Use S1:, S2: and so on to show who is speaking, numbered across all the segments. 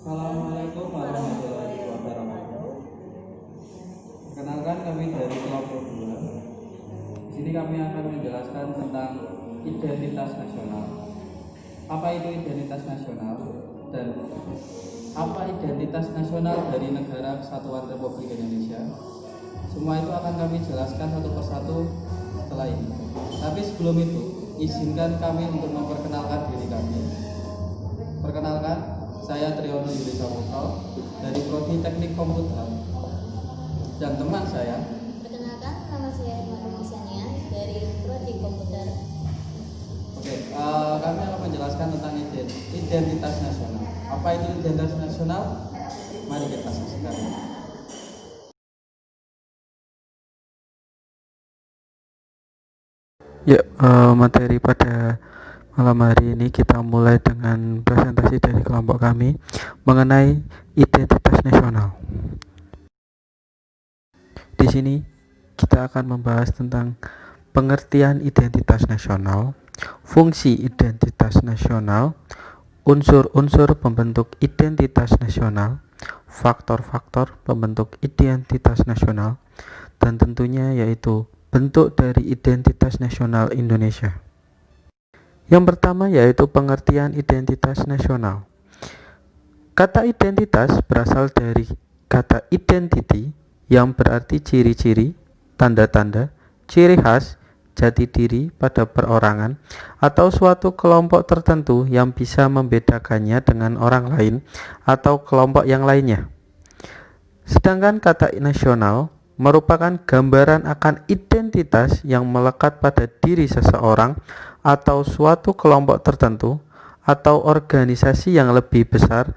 S1: Assalamualaikum warahmatullahi wabarakatuh. Perkenalkan, kami dari kelompok 2. Di sini kami akan menjelaskan tentang identitas nasional. Apa itu identitas nasional dan apa identitas nasional dari Negara Kesatuan Republik Indonesia? Semua itu akan kami jelaskan satu persatu setelah ini. Tapi sebelum itu, izinkan kami untuk memperkenalkan diri kami. Perkenalkan, saya Triyono Yudi Saputra dari Prodi Teknik Komputer, dan teman saya.
S2: Perkenalkan, nama saya Irma Sania dari Prodi Komputer.
S1: Oke, kami akan menjelaskan tentang identitas nasional. Apa itu identitas nasional? Mari kita saksikan.
S3: Ya, materi pada malam hari ini kita mulai dengan presentasi dari kelompok kami mengenai identitas nasional. Di sini kita akan membahas tentang pengertian identitas nasional, fungsi identitas nasional, unsur-unsur pembentuk identitas nasional, faktor-faktor pembentuk identitas nasional, dan tentunya yaitu bentuk dari identitas nasional Indonesia. Yang pertama yaitu pengertian identitas nasional. Kata identitas berasal dari kata identity yang berarti ciri-ciri, tanda-tanda, ciri khas, jati diri pada perorangan atau suatu kelompok tertentu yang bisa membedakannya dengan orang lain atau kelompok yang lainnya. Sedangkan kata nasional merupakan gambaran akan identitas yang melekat pada diri seseorang atau suatu kelompok tertentu atau organisasi yang lebih besar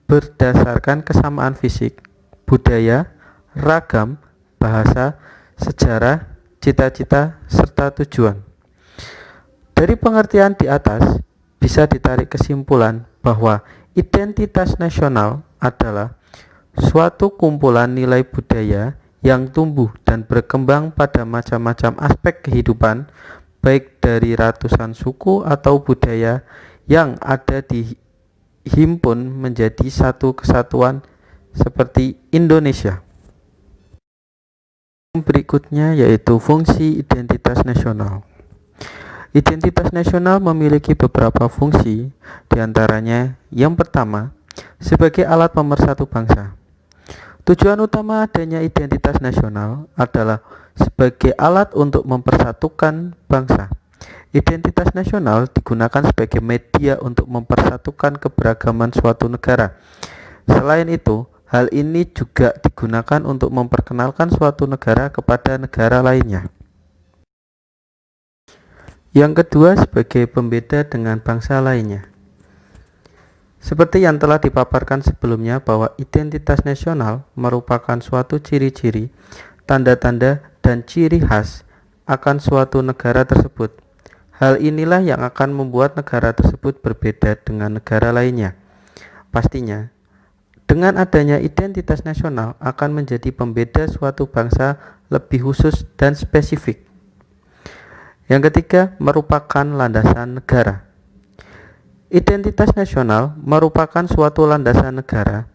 S3: berdasarkan kesamaan fisik, budaya, ragam, bahasa, sejarah, cita-cita, serta tujuan. Dari pengertian di atas bisa ditarik kesimpulan bahwa identitas nasional adalah suatu kumpulan nilai budaya yang tumbuh dan berkembang pada macam-macam aspek kehidupan, baik dari ratusan suku atau budaya yang ada dihimpun menjadi satu kesatuan seperti Indonesia. Berikutnya yaitu fungsi identitas nasional. Identitas nasional memiliki beberapa fungsi, diantaranya yang pertama, sebagai alat pemersatu bangsa. Tujuan utama adanya identitas nasional adalah sebagai alat untuk mempersatukan bangsa. Identitas nasional digunakan sebagai media untuk mempersatukan keberagaman suatu negara. Selain itu, hal ini juga digunakan untuk memperkenalkan suatu negara kepada negara lainnya. Yang kedua, sebagai pembeda dengan bangsa lainnya. Seperti yang telah dipaparkan sebelumnya bahwa identitas nasional merupakan suatu ciri-ciri, tanda-tanda, dan ciri khas akan suatu negara tersebut. Hal inilah yang akan membuat negara tersebut berbeda dengan negara lainnya. Pastinya, dengan adanya identitas nasional akan menjadi pembeda suatu bangsa lebih khusus dan spesifik. Yang ketiga, merupakan landasan negara. Identitas nasional merupakan suatu landasan negara.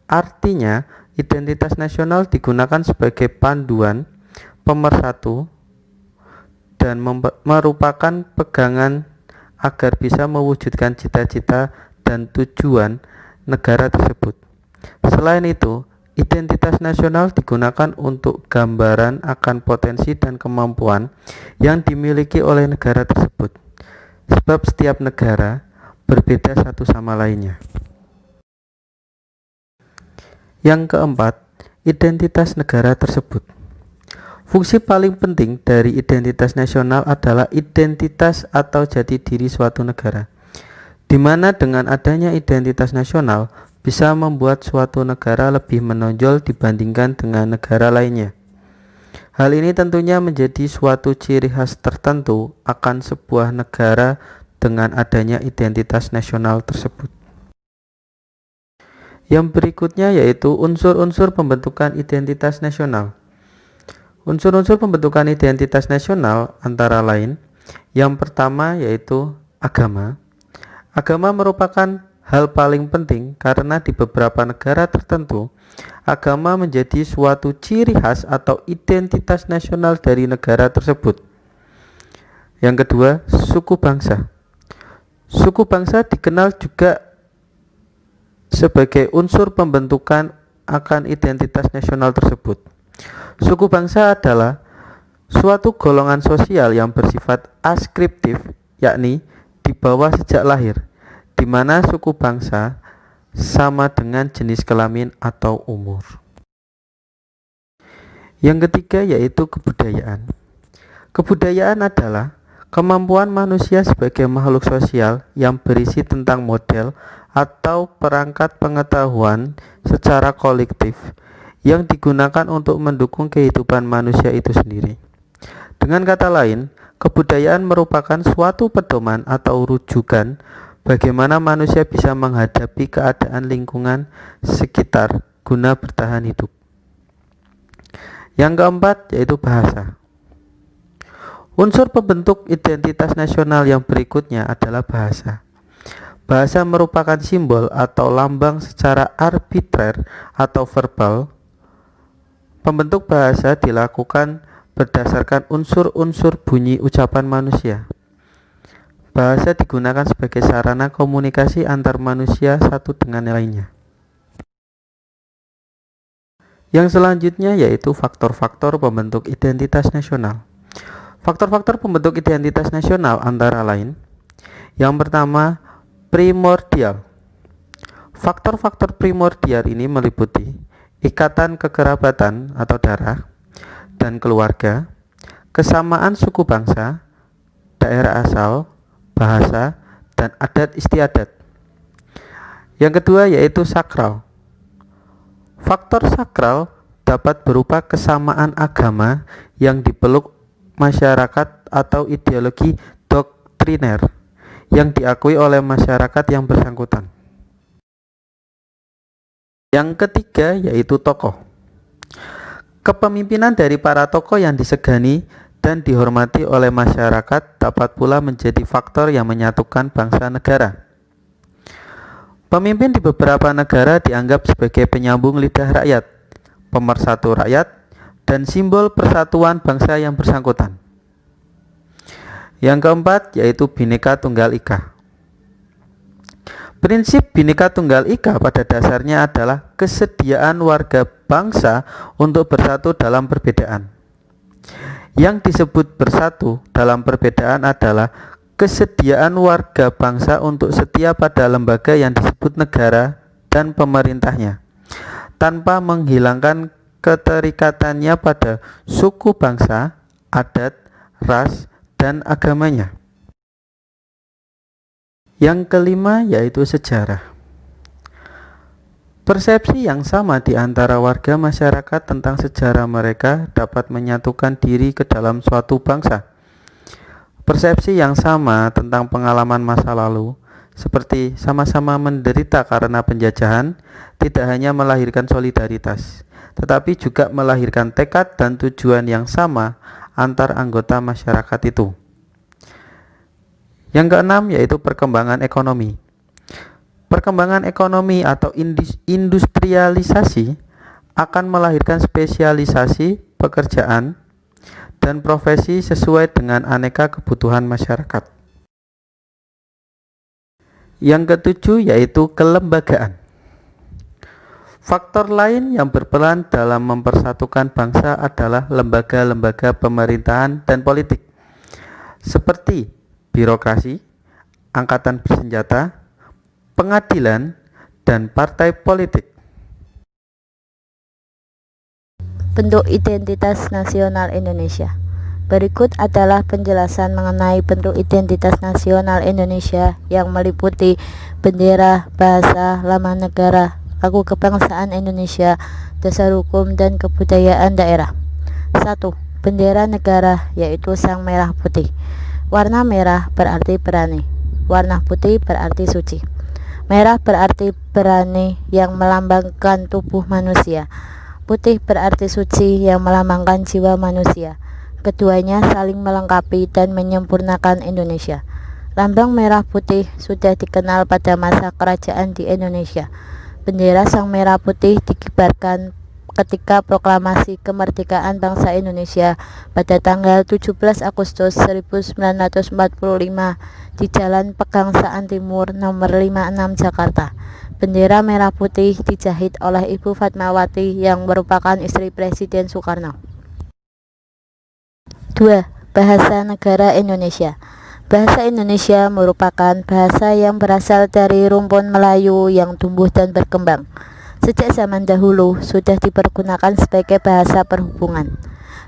S3: Artinya, identitas nasional digunakan sebagai panduan, pemersatu, dan merupakan pegangan agar bisa mewujudkan cita-cita dan tujuan negara tersebut. Selain itu, identitas nasional digunakan untuk gambaran akan potensi dan kemampuan yang dimiliki oleh negara tersebut. Sebab setiap negara berbeda satu sama lainnya. Yang keempat, identitas negara tersebut. Fungsi paling penting dari identitas nasional adalah identitas atau jati diri suatu negara, di mana dengan adanya identitas nasional bisa membuat suatu negara lebih menonjol dibandingkan dengan negara lainnya. Hal ini tentunya menjadi suatu ciri khas tertentu akan sebuah negara dengan adanya identitas nasional tersebut. Yang berikutnya yaitu unsur-unsur pembentukan identitas nasional. Unsur-unsur pembentukan identitas nasional antara lain, yang pertama yaitu agama. Agama merupakan hal paling penting karena di beberapa negara tertentu, agama menjadi suatu ciri khas atau identitas nasional dari negara tersebut. Yang kedua, suku bangsa. Suku bangsa dikenal juga sebagai unsur pembentukan akan identitas nasional tersebut. Suku bangsa adalah suatu golongan sosial yang bersifat askriptif, yakni dibawa sejak lahir, di mana suku bangsa sama dengan jenis kelamin atau umur. Yang ketiga yaitu kebudayaan. Kebudayaan adalah kemampuan manusia sebagai makhluk sosial yang berisi tentang model atau perangkat pengetahuan secara kolektif yang digunakan untuk mendukung kehidupan manusia itu sendiri. Dengan kata lain, kebudayaan merupakan suatu pedoman atau rujukan bagaimana manusia bisa menghadapi keadaan lingkungan sekitar guna bertahan hidup. Yang keempat yaitu bahasa. Unsur pembentuk identitas nasional yang berikutnya adalah bahasa. Bahasa merupakan simbol atau lambang secara arbitrer atau verbal. Pembentuk bahasa dilakukan berdasarkan unsur-unsur bunyi ucapan manusia. Bahasa digunakan sebagai sarana komunikasi antar manusia satu dengan lainnya. Yang selanjutnya yaitu faktor-faktor pembentuk identitas nasional. Faktor-faktor pembentuk identitas nasional antara lain: yang pertama, primordial. Faktor-faktor primordial ini meliputi ikatan kekerabatan atau darah dan keluarga, kesamaan suku bangsa, daerah asal, bahasa, dan adat istiadat. Yang kedua yaitu sakral. Faktor sakral dapat berupa kesamaan agama yang dipeluk masyarakat atau ideologi doktriner yang diakui oleh masyarakat yang bersangkutan. Yang ketiga yaitu tokoh. Kepemimpinan dari para tokoh yang disegani dan dihormati oleh masyarakat dapat pula menjadi faktor yang menyatukan bangsa negara. Pemimpin di beberapa negara dianggap sebagai penyambung lidah rakyat, pemersatu rakyat, dan simbol persatuan bangsa yang bersangkutan. Yang keempat yaitu Bhinneka Tunggal Ika. Prinsip Bhinneka Tunggal Ika pada dasarnya adalah kesediaan warga bangsa untuk bersatu dalam perbedaan. Yang disebut bersatu dalam perbedaan adalah kesediaan warga bangsa untuk setia pada lembaga yang disebut negara dan pemerintahnya, tanpa menghilangkan keterikatannya pada suku bangsa, adat, ras, dan agamanya. Yang kelima yaitu sejarah. Persepsi yang sama di antara warga masyarakat tentang sejarah mereka dapat menyatukan diri ke dalam suatu bangsa. Persepsi yang sama tentang pengalaman masa lalu, seperti sama-sama menderita karena penjajahan, tidak hanya melahirkan solidaritas, tetapi juga melahirkan tekad dan tujuan yang sama antar anggota masyarakat itu. Yang keenam yaitu perkembangan ekonomi. Perkembangan ekonomi atau industrialisasi akan melahirkan spesialisasi pekerjaan dan profesi sesuai dengan aneka kebutuhan masyarakat. Yang ketujuh yaitu kelembagaan. Faktor lain yang berperan dalam mempersatukan bangsa adalah lembaga-lembaga pemerintahan dan politik, seperti birokrasi, angkatan bersenjata, pengadilan, dan partai politik.
S2: Bentuk identitas nasional Indonesia. Berikut adalah penjelasan mengenai bentuk identitas nasional Indonesia yang meliputi bendera, bahasa, lambang negara, lagu kebangsaan Indonesia, dasar hukum dan kebudayaan daerah. 1. Bendera negara yaitu sang merah putih. Warna merah berarti berani, warna putih berarti suci. Merah berarti berani yang melambangkan tubuh manusia. Putih berarti suci yang melambangkan jiwa manusia. Keduanya saling melengkapi dan menyempurnakan Indonesia. Lambang merah putih sudah dikenal pada masa kerajaan di Indonesia. Bendera sang merah putih dikibarkan ketika proklamasi kemerdekaan bangsa Indonesia pada tanggal 17 Agustus 1945 di Jalan Pegangsaan Timur nomor 56 Jakarta. Bendera merah putih dijahit oleh Ibu Fatmawati yang merupakan istri Presiden Soekarno. 2. Bahasa negara Indonesia. Bahasa Indonesia merupakan bahasa yang berasal dari rumpun Melayu yang tumbuh dan berkembang. Sejak zaman dahulu sudah dipergunakan sebagai bahasa perhubungan.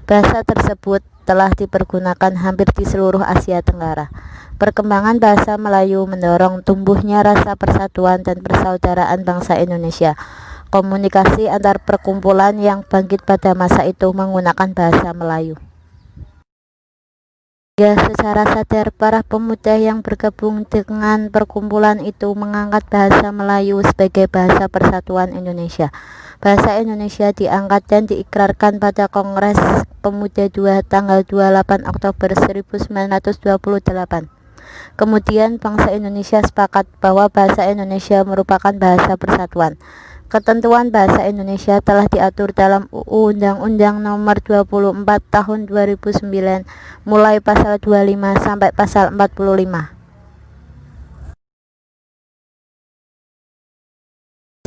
S2: Bahasa tersebut telah dipergunakan hampir di seluruh Asia Tenggara. Perkembangan bahasa Melayu mendorong tumbuhnya rasa persatuan dan persaudaraan bangsa Indonesia. Komunikasi antar perkumpulan yang bangkit pada masa itu menggunakan bahasa Melayu. Ya, secara sadar para pemuda yang bergabung dengan perkumpulan itu mengangkat bahasa Melayu sebagai bahasa persatuan Indonesia. Bahasa Indonesia diangkat dan diikrarkan pada Kongres Pemuda II tanggal 28 Oktober 1928. Kemudian bangsa Indonesia sepakat bahwa bahasa Indonesia merupakan bahasa persatuan. Ketentuan bahasa Indonesia telah diatur dalam UU Undang-Undang Nomor 24 Tahun 2009 mulai pasal 25 sampai pasal 45.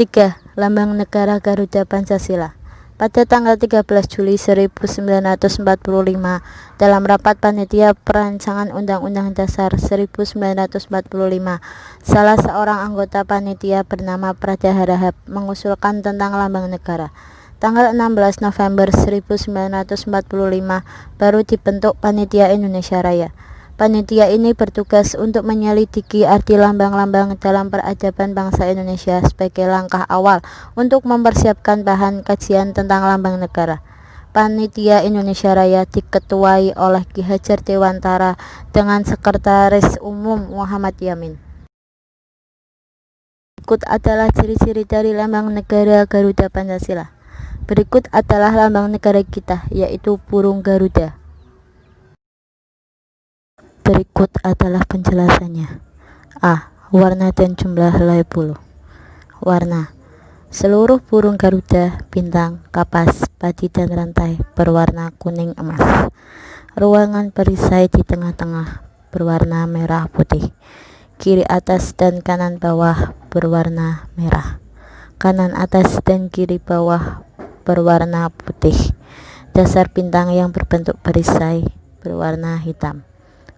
S2: 3. Lambang Negara Garuda Pancasila. Pada tanggal 13 Juli 1945 dalam rapat panitia perancangan Undang-Undang Dasar 1945, salah seorang anggota panitia bernama Prada Harahap mengusulkan tentang lambang negara. Tanggal 16 November 1945 baru dibentuk Panitia Indonesia Raya. Panitia ini bertugas untuk menyelidiki arti lambang-lambang dalam peradaban bangsa Indonesia sebagai langkah awal untuk mempersiapkan bahan kajian tentang lambang negara. Panitia Indonesia Raya diketuai oleh Ki Hajar Dewantara dengan Sekretaris Umum Muhammad Yamin. Berikut adalah ciri-ciri dari lambang negara Garuda Pancasila. Berikut adalah lambang negara kita, yaitu burung Garuda. Berikut adalah penjelasannya. A. Warna dan jumlah helai bulu. Warna: seluruh burung Garuda, bintang, kapas, padi dan rantai berwarna kuning emas. Ruangan perisai di tengah-tengah berwarna merah putih. Kiri atas dan kanan bawah berwarna merah. Kanan atas dan kiri bawah berwarna putih. Dasar bintang yang berbentuk perisai berwarna hitam.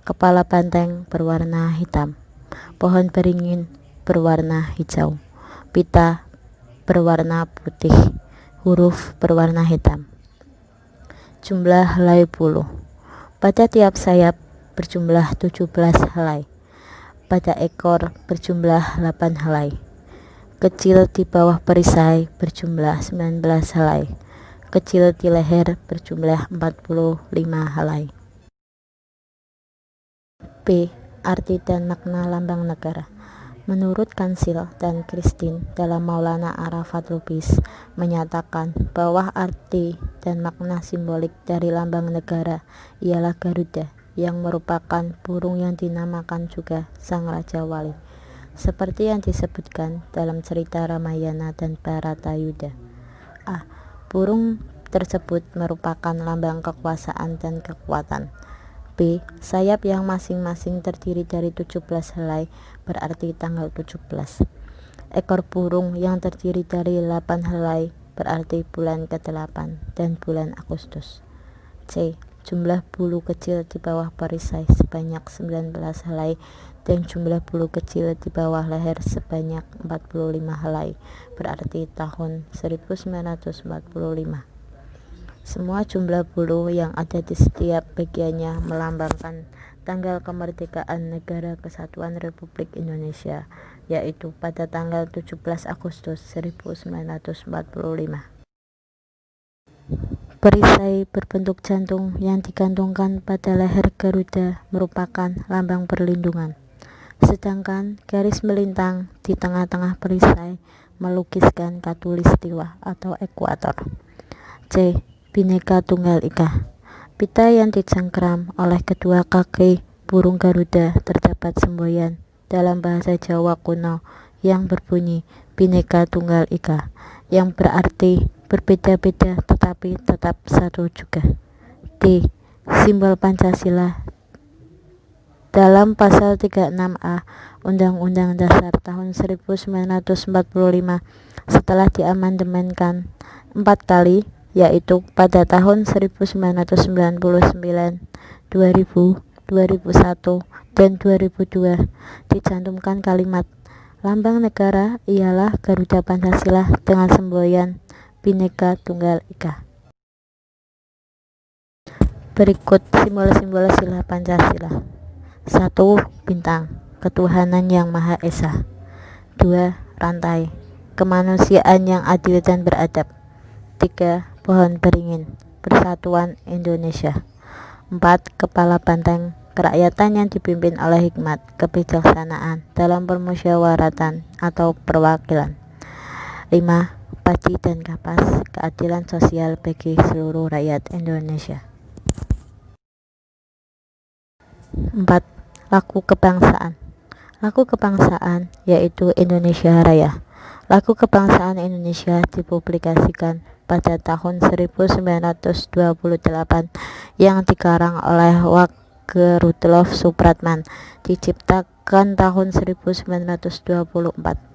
S2: Kepala banteng berwarna hitam. Pohon beringin berwarna hijau. Pita berwarna putih. Huruf berwarna hitam. Jumlah helai bulu. Pada tiap sayap berjumlah 17 helai. Pada ekor berjumlah 8 helai. Kecil di bawah perisai berjumlah 19 helai. Kecil di leher berjumlah 45 helai. B. Arti dan makna lambang negara. Menurut Kansil dan Christine dalam Maulana Arafat Lubis menyatakan bahwa arti dan makna simbolik dari lambang negara ialah Garuda, yang merupakan burung yang dinamakan juga Sang Raja Wali, seperti yang disebutkan dalam cerita Ramayana dan Bharatayuda. A. Burung tersebut merupakan lambang kekuasaan dan kekuatan. B. Sayap yang masing-masing terdiri dari 17 helai berarti tanggal 17. Ekor burung yang terdiri dari 8 helai berarti bulan ke-8 dan bulan Agustus. C. Jumlah bulu kecil di bawah perisai sebanyak 19 helai dan jumlah bulu kecil di bawah leher sebanyak 45 helai berarti tahun 1945. Semua jumlah bulu yang ada di setiap bagiannya melambangkan tanggal kemerdekaan Negara Kesatuan Republik Indonesia, yaitu pada tanggal 17 Agustus 1945. Perisai berbentuk jantung yang digantungkan pada leher Garuda merupakan lambang perlindungan. Sedangkan garis melintang di tengah-tengah perisai melukiskan khatulistiwa atau ekuator. C. Bhinneka Tunggal Ika. Pita yang dicengkram oleh kedua kaki burung Garuda terdapat semboyan dalam bahasa Jawa kuno yang berbunyi Bhinneka Tunggal Ika, yang berarti berbeda-beda tetapi tetap satu juga. D. Simbol Pancasila dalam pasal 36A Undang-Undang Dasar tahun 1945 setelah diamandemenkan 4 kali, yaitu pada tahun 1999, 2000, 2001, dan 2002, dicantumkan kalimat lambang negara ialah Garuda Pancasila dengan semboyan Bhinneka Tunggal Ika. Berikut simbol-simbol sila Pancasila. 1. Bintang, ketuhanan yang Maha Esa. 2. Rantai, kemanusiaan yang adil dan beradab. 3. Pohon beringin, persatuan Indonesia. 4. Kepala banteng, kerakyatan yang dipimpin oleh hikmat, kebijaksanaan dalam permusyawaratan atau perwakilan. 5. Padi dan kapas, keadilan sosial bagi seluruh rakyat Indonesia. 4. Lagu kebangsaan. Lagu kebangsaan yaitu Indonesia Raya. Lagu kebangsaan Indonesia dipublikasikan pada tahun 1928 yang dikarang oleh Wage Rudolf Supratman, diciptakan tahun 1924.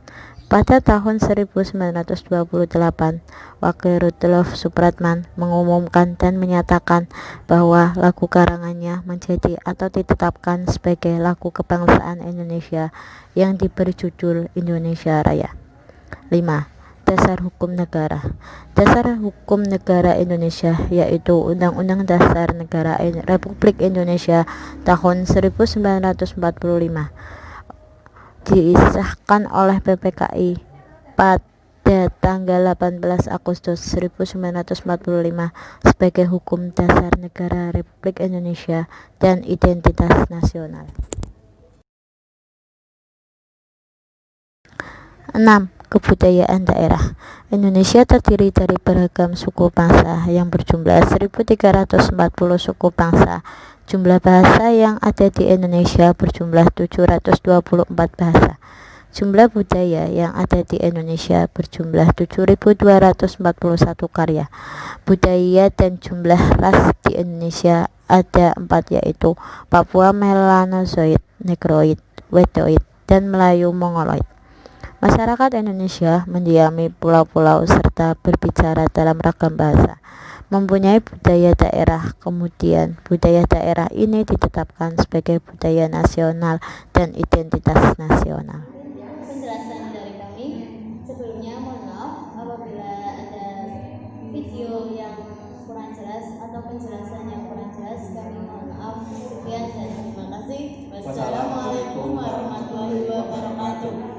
S2: Pada tahun 1928, Wage Rudolf Supratman mengumumkan dan menyatakan bahwa lagu karangannya menjadi atau ditetapkan sebagai lagu kebangsaan Indonesia yang diberi judul Indonesia Raya. 5. Dasar Hukum Negara. Dasar Hukum Negara Indonesia yaitu Undang-Undang Dasar Negara Republik Indonesia tahun 1945. Disahkan oleh PPKI pada tanggal 18 Agustus 1945 sebagai hukum dasar negara Republik Indonesia dan identitas nasional. 6. Kebudayaan daerah. Indonesia terdiri dari beragam suku bangsa yang berjumlah 1340 suku bangsa. Jumlah bahasa yang ada di Indonesia berjumlah 724 bahasa. Jumlah budaya yang ada di Indonesia berjumlah 7.241 karya. Budaya dan jumlah ras di Indonesia ada 4, yaitu Papua Melanozoid, Negroid, Wedoid, dan Melayu Mongoloid. Masyarakat Indonesia mendiami pulau-pulau serta berbicara dalam ragam bahasa, mempunyai budaya daerah. Kemudian budaya daerah ini ditetapkan sebagai budaya nasional dan identitas nasional.
S4: Penjelasan dari kami. Sebelumnya mohon maaf apabila ada video yang kurang jelas atau penjelasan yang kurang jelas, kami mohon maaf. Sekian dan terima kasih. Wassalamualaikum warahmatullahi wabarakatuh.